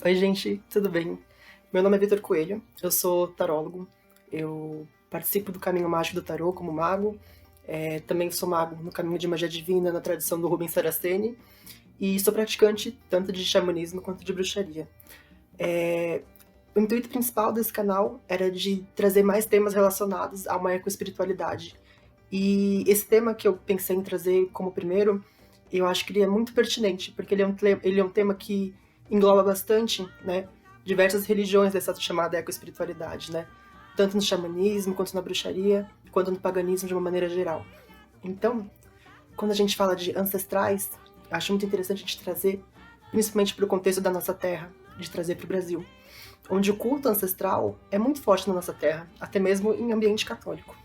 Oi, gente, tudo bem? Meu nome é Vitor Coelho, eu sou tarólogo, eu participo do Caminho Mágico do Tarô como mago, também sou mago no Caminho de Magia Divina, na tradição do Rubens Saraceni, e sou praticante tanto de xamanismo quanto de bruxaria. O intuito principal desse canal era de trazer mais temas relacionados a uma ecoespiritualidade. E esse tema que eu pensei em trazer como primeiro, eu acho que ele é muito pertinente, porque ele é um tema que engloba bastante, né, diversas religiões dessa chamada ecoespiritualidade, né, tanto no xamanismo, quanto na bruxaria, quanto no paganismo de uma maneira geral. Então, quando a gente fala de ancestrais, acho muito interessante a gente trazer, principalmente para o contexto da nossa terra, de trazer para o Brasil, onde o culto ancestral é muito forte na nossa terra, até mesmo em ambiente católico.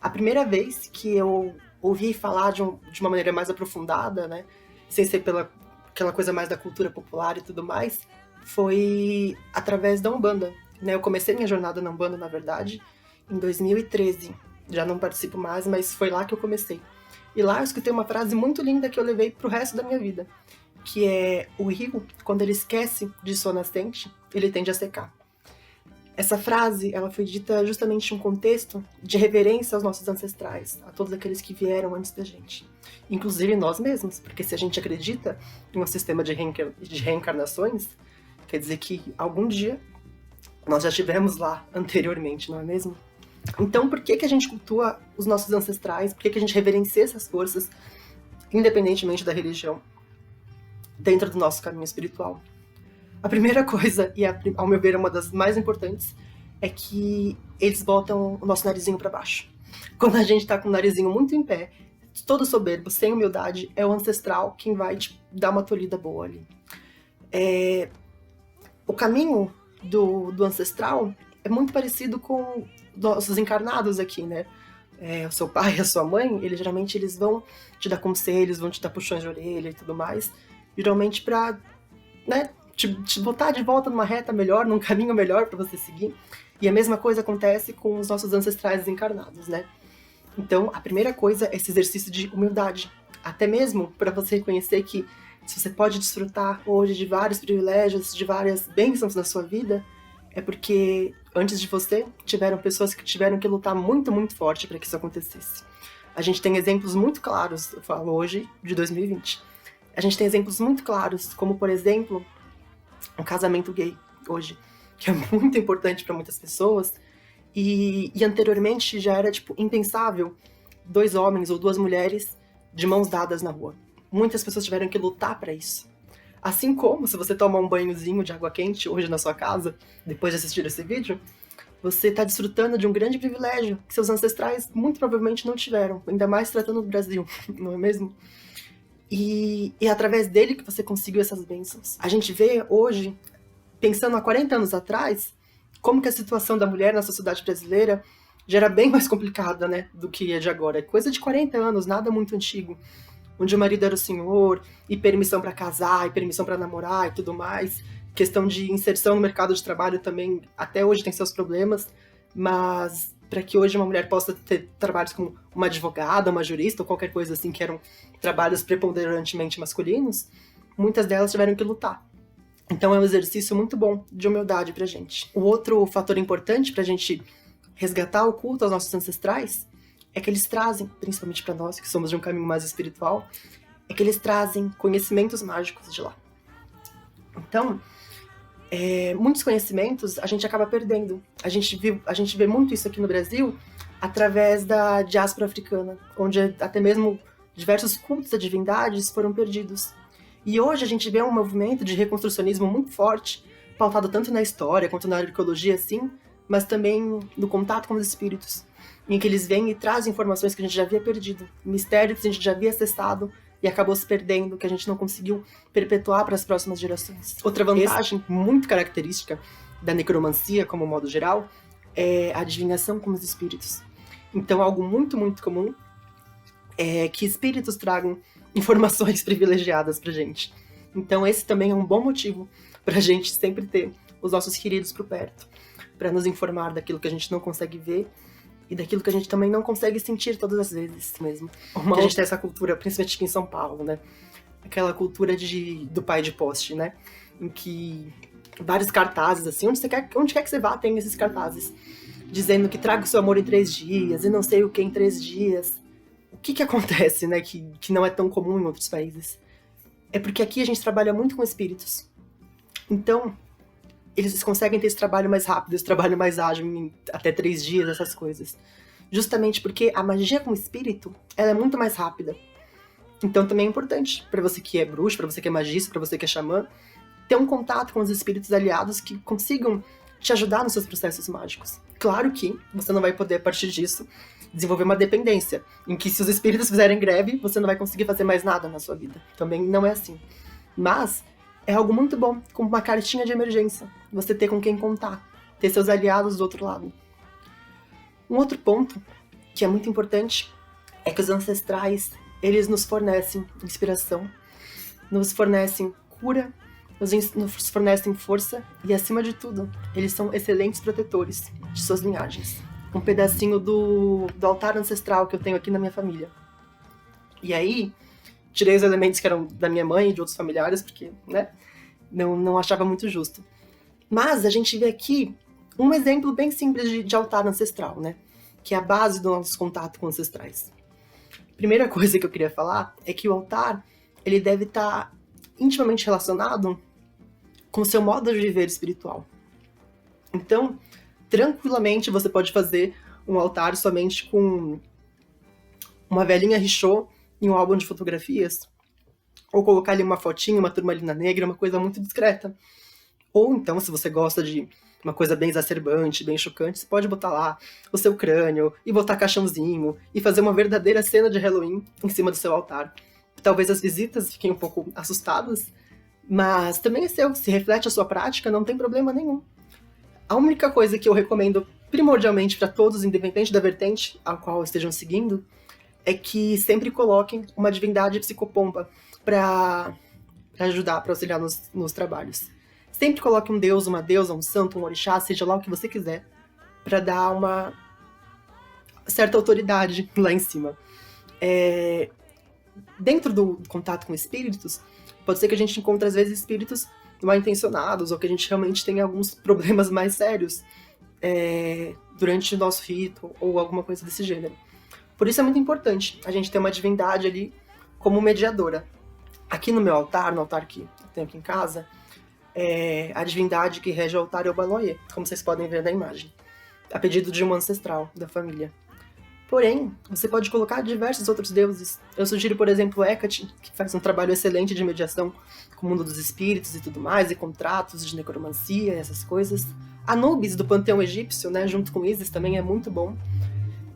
A primeira vez que eu ouvi falar de uma maneira mais aprofundada, né, sem ser pela aquela coisa mais da cultura popular e tudo mais, foi através da Umbanda. Né? Eu comecei minha jornada na Umbanda, na verdade, em 2013. Já não participo mais, mas foi lá que eu comecei. E lá eu escutei uma frase muito linda que eu levei pro resto da minha vida, que é: o rio, quando ele esquece de sua nascente, ele tende a secar. Essa frase, ela foi dita justamente em um contexto de reverência aos nossos ancestrais, a todos aqueles que vieram antes da gente. Inclusive nós mesmos, porque se a gente acredita em um sistema de reencarnações, quer dizer que algum dia nós já estivemos lá anteriormente, não é mesmo? Então, por que a gente cultua os nossos ancestrais? Por que a gente reverencia essas forças, independentemente da religião, dentro do nosso caminho espiritual? A primeira coisa, e ao meu ver uma das mais importantes, é que eles botam o nosso narizinho para baixo. Quando a gente tá com o narizinho muito em pé, todo soberbo, sem humildade, é o ancestral quem vai te dar uma tolhida boa ali. O caminho do ancestral é muito parecido com nossos encarnados aqui, né? O seu pai e a sua mãe, geralmente eles vão te dar conselhos, vão te dar puxões de orelha e tudo mais, geralmente pra, né, te botar de volta numa reta melhor, num caminho melhor para você seguir. E a mesma coisa acontece com os nossos ancestrais encarnados, né? Então, a primeira coisa é esse exercício de humildade. Até mesmo para você reconhecer que se você pode desfrutar hoje de vários privilégios, de várias bênçãos na sua vida, é porque antes de você tiveram pessoas que tiveram que lutar muito, muito forte para que isso acontecesse. A gente tem exemplos muito claros, eu falo hoje, de 2020. A gente tem exemplos muito claros, como por exemplo, um casamento gay hoje, que é muito importante para muitas pessoas, e anteriormente já era tipo impensável dois homens ou duas mulheres de mãos dadas na rua. Muitas pessoas tiveram que lutar para isso. Assim como se você tomar um banhozinho de água quente hoje na sua casa, depois de assistir esse vídeo, você está desfrutando de um grande privilégio que seus ancestrais muito provavelmente não tiveram, ainda mais tratando do Brasil, não é mesmo? E é através dele que você conseguiu essas bênçãos. A gente vê hoje, pensando há 40 anos atrás, como que a situação da mulher na sociedade brasileira já era bem mais complicada, né, do que é de agora. É coisa de 40 anos, nada muito antigo, onde o marido era o senhor, e permissão para casar, e permissão para namorar e tudo mais. Questão de inserção no mercado de trabalho também, até hoje tem seus problemas, mas para que hoje uma mulher possa ter trabalhos como uma advogada, uma jurista ou qualquer coisa assim, que eram trabalhos preponderantemente masculinos, muitas delas tiveram que lutar. Então é um exercício muito bom de humildade pra gente. O outro fator importante pra gente resgatar o culto aos nossos ancestrais é que eles trazem, principalmente para nós que somos de um caminho mais espiritual, é que eles trazem conhecimentos mágicos de lá. Então, muitos conhecimentos a gente acaba perdendo. A gente vê muito isso aqui no Brasil através da diáspora africana, onde até mesmo diversos cultos a divindades foram perdidos. E hoje a gente vê um movimento de reconstrucionismo muito forte, pautado tanto na história quanto na arqueologia, sim, mas também no contato com os espíritos, em que eles vêm e trazem informações que a gente já havia perdido, mistérios que a gente já havia acessado e acabou se perdendo, que a gente não conseguiu perpetuar para as próximas gerações. Outra vantagem muito característica da necromancia, como modo geral, é a adivinhação com os espíritos. Então, algo muito, muito comum é que espíritos tragam informações privilegiadas pra gente. Então, esse também é um bom motivo pra gente sempre ter os nossos queridos por perto, para nos informar daquilo que a gente não consegue ver e daquilo que a gente também não consegue sentir todas as vezes mesmo. Que a gente tem essa cultura, principalmente aqui em São Paulo, né? Aquela cultura do pai de poste, né? Em que vários cartazes, assim, onde quer que você vá, tem esses cartazes, dizendo que traga o seu amor em 3 dias, e não sei o que em 3 dias. O que acontece, né, que não é tão comum em outros países? É porque aqui a gente trabalha muito com espíritos. Então, eles conseguem ter esse trabalho mais rápido, esse trabalho mais ágil, em até 3 dias, essas coisas. Justamente porque a magia com espírito, ela é muito mais rápida. Então também é importante para você que é bruxo, para você que é magista, para você que é xamã, ter um contato com os espíritos aliados que consigam te ajudar nos seus processos mágicos. Claro que você não vai poder, a partir disso, desenvolver uma dependência, em que se os espíritos fizerem greve, você não vai conseguir fazer mais nada na sua vida. Também não é assim. Mas é algo muito bom, como uma cartinha de emergência, você ter com quem contar, ter seus aliados do outro lado. Um outro ponto, que é muito importante, é que os ancestrais, eles nos fornecem inspiração, nos fornecem cura, nos fornecem força e, acima de tudo, eles são excelentes protetores de suas linhagens. Um pedacinho do altar ancestral que eu tenho aqui na minha família. E aí, tirei os elementos que eram da minha mãe e de outros familiares, porque, né, não achava muito justo. Mas a gente vê aqui um exemplo bem simples de altar ancestral, né, que é a base do nosso contato com ancestrais. Primeira coisa que eu queria falar é que o altar, ele deve estar intimamente relacionado com o seu modo de viver espiritual. Então, tranquilamente você pode fazer um altar somente com uma velhinha Richaud em um álbum de fotografias, ou colocar ali uma fotinha, uma turmalina negra, uma coisa muito discreta. Ou então, se você gosta de uma coisa bem exacerbante, bem chocante, você pode botar lá o seu crânio, e botar caixãozinho, e fazer uma verdadeira cena de Halloween em cima do seu altar. Talvez as visitas fiquem um pouco assustadas, mas também é seu, se reflete a sua prática, não tem problema nenhum. A única coisa que eu recomendo primordialmente para todos, independente da vertente a qual estejam seguindo, é que sempre coloquem uma divindade psicopompa para ajudar, para auxiliar nos trabalhos. Sempre coloque um deus, uma deusa, um santo, um orixá, seja lá o que você quiser, para dar uma certa autoridade lá em cima. Dentro do contato com espíritos, pode ser que a gente encontre às vezes espíritos mal intencionados, ou que a gente realmente tenha alguns problemas mais sérios durante o nosso rito, ou alguma coisa desse gênero. Por isso é muito importante a gente ter uma divindade ali como mediadora. Aqui no meu altar, no altar que eu tenho aqui em casa, a divindade que rege o altar é o Baloye, como vocês podem ver na imagem, a pedido de um ancestral da família. Porém, você pode colocar diversos outros deuses. Eu sugiro, por exemplo, Hecate, que faz um trabalho excelente de mediação com o mundo dos espíritos e tudo mais, e contratos de necromancia e essas coisas. Anubis, do panteão egípcio, né, junto com Isis, também é muito bom.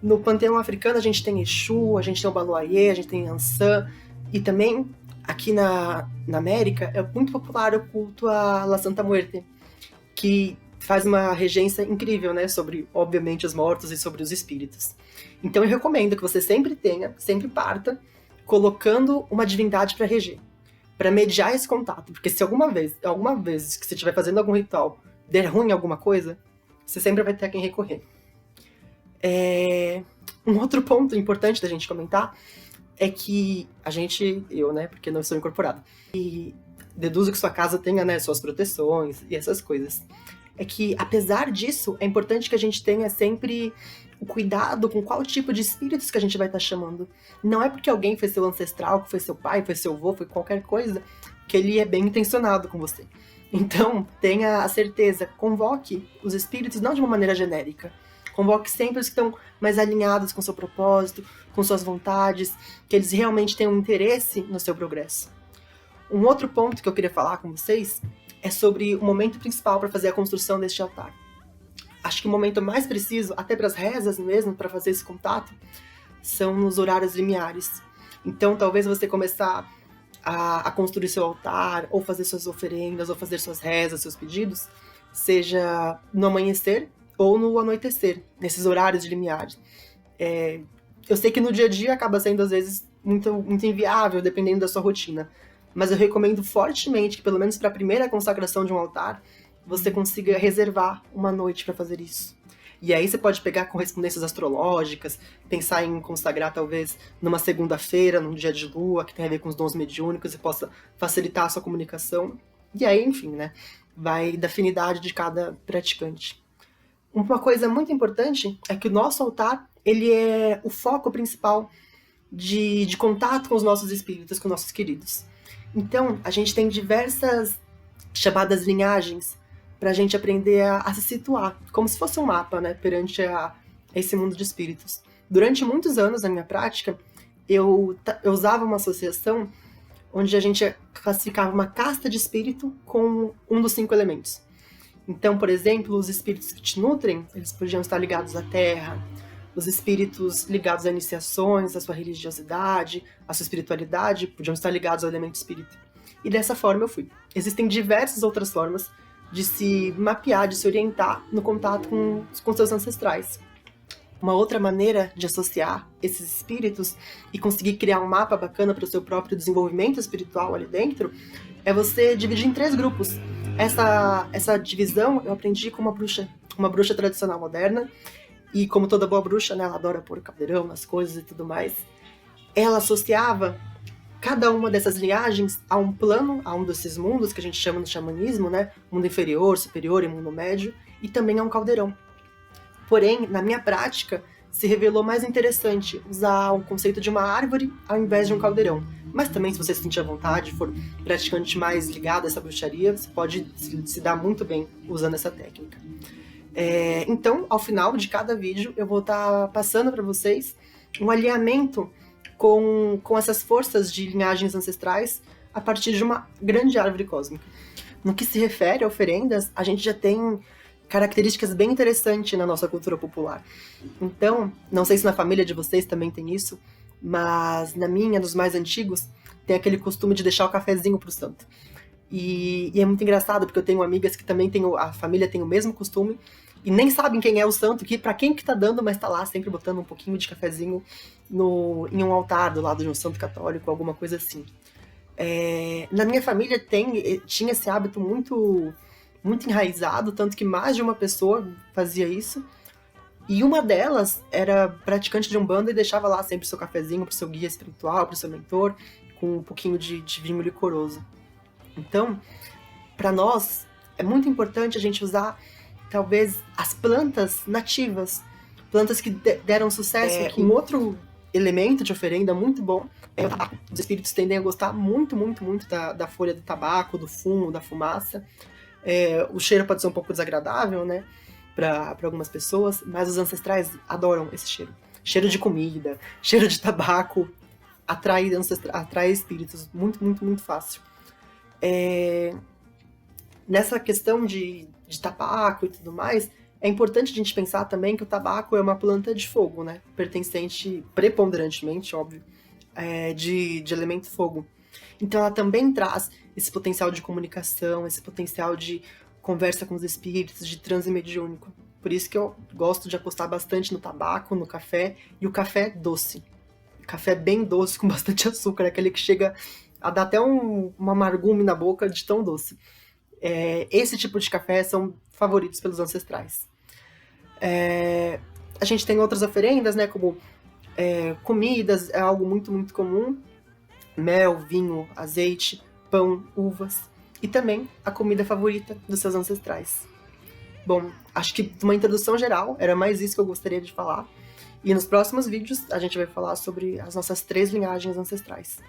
No panteão africano a gente tem Exu, a gente tem o Baloye, a gente tem Ansan, e também aqui na América é muito popular o culto a La Santa Muerte, que faz uma regência incrível, né, sobre, obviamente, os mortos e sobre os espíritos. Então eu recomendo que você sempre parta colocando uma divindade para reger, para mediar esse contato, porque se alguma vez que você estiver fazendo algum ritual der ruim alguma coisa, você sempre vai ter a quem recorrer. Um outro ponto importante da gente comentar é que eu, né, porque não sou incorporado, e deduzo que sua casa tenha, né, suas proteções e essas coisas. É que, apesar disso, é importante que a gente tenha sempre o cuidado com qual tipo de espíritos que a gente vai estar chamando. Não é porque alguém foi seu ancestral, que foi seu pai, foi seu avô, foi qualquer coisa, que ele é bem intencionado com você. Então, tenha a certeza, convoque os espíritos não de uma maneira genérica. Convoque sempre os que estão mais alinhados com o seu propósito, com suas vontades, que eles realmente tenham interesse no seu progresso. Um outro ponto que eu queria falar com vocês é sobre o momento principal para fazer a construção deste altar. Acho que o momento mais preciso, até para as rezas mesmo, para fazer esse contato, são nos horários limiares. Então, talvez você começar a construir seu altar, ou fazer suas oferendas, ou fazer suas rezas, seus pedidos, seja no amanhecer ou no anoitecer, nesses horários de limiares. Eu sei que no dia a dia acaba sendo, às vezes, muito, muito inviável, dependendo da sua rotina. Mas eu recomendo fortemente que, pelo menos para a primeira consagração de um altar, você consiga reservar uma noite para fazer isso. E aí você pode pegar correspondências astrológicas, pensar em consagrar talvez numa segunda-feira, num dia de lua, que tem a ver com os dons mediúnicos e possa facilitar a sua comunicação. E aí, enfim, né? Vai da afinidade de cada praticante. Uma coisa muito importante é que o nosso altar, ele é o foco principal de contato com os nossos espíritos, com nossos queridos. Então, a gente tem diversas chamadas linhagens para a gente aprender a se situar, como se fosse um mapa, né, perante a esse mundo de espíritos. Durante muitos anos, na minha prática, eu usava uma associação onde a gente classificava uma casta de espírito com um dos 5 elementos. Então, por exemplo, os espíritos que te nutrem, eles podiam estar ligados à terra, os espíritos ligados a iniciações, à sua religiosidade, à sua espiritualidade, podiam estar ligados ao elemento espírito. E dessa forma eu fui. Existem diversas outras formas de se mapear, de se orientar no contato com seus ancestrais. Uma outra maneira de associar esses espíritos e conseguir criar um mapa bacana para o seu próprio desenvolvimento espiritual ali dentro é você dividir em 3 grupos. Essa divisão eu aprendi com uma bruxa tradicional moderna, e como toda boa bruxa, né, ela adora pôr caldeirão nas coisas e tudo mais. Ela associava cada uma dessas linhagens a um plano, a um desses mundos que a gente chama no xamanismo, né, mundo inferior, superior e mundo médio, e também a um caldeirão. Porém, na minha prática, se revelou mais interessante usar o conceito de uma árvore ao invés de um caldeirão. Mas também, se você se sentir à vontade, for praticante mais ligado a essa bruxaria, você pode se dar muito bem usando essa técnica. Então, ao final de cada vídeo, eu vou estar passando para vocês um alinhamento com essas forças de linhagens ancestrais a partir de uma grande árvore cósmica. No que se refere a oferendas, a gente já tem características bem interessantes na nossa cultura popular. Então, não sei se na família de vocês também tem isso, mas na minha, dos mais antigos, tem aquele costume de deixar o cafezinho pro santo. E é muito engraçado, porque eu tenho amigas que também a família tem o mesmo costume, e nem sabem quem é o santo, para quem que tá dando, mas tá lá sempre botando um pouquinho de cafezinho em um altar do lado de um santo católico, alguma coisa assim. Na minha família tinha esse hábito muito enraizado, tanto que mais de uma pessoa fazia isso. E uma delas era praticante de Umbanda e deixava lá sempre o seu cafezinho pro seu guia espiritual, pro seu mentor, com um pouquinho de vinho licoroso. Então, para nós, é muito importante a gente usar, talvez, as plantas nativas, plantas que deram sucesso aqui. Um outro elemento de oferenda muito bom é o tabaco. Os espíritos tendem a gostar muito, muito, muito da folha do tabaco, do fumo, da fumaça. O cheiro pode ser um pouco desagradável, né, para algumas pessoas, mas os ancestrais adoram esse cheiro. Cheiro de comida, cheiro de tabaco, atrai espíritos muito, muito, muito fácil. Nessa questão de tabaco e tudo mais, é importante a gente pensar também que o tabaco é uma planta de fogo, né, pertencente preponderantemente, óbvio, de elemento fogo. Então ela também traz esse potencial de comunicação, esse potencial de conversa com os espíritos, de transe mediúnico. Por isso que eu gosto de apostar bastante no tabaco, no café, e o café doce. Café bem doce, com bastante açúcar, aquele que chega a dar até uma amargume na boca de tão doce. Esse tipo de café são favoritos pelos ancestrais. A gente tem outras oferendas, né, como comidas, é algo muito, muito comum. Mel, vinho, azeite, pão, uvas. E também a comida favorita dos seus ancestrais. Bom, acho que de uma introdução geral, era mais isso que eu gostaria de falar. E nos próximos vídeos a gente vai falar sobre as nossas 3 linhagens ancestrais.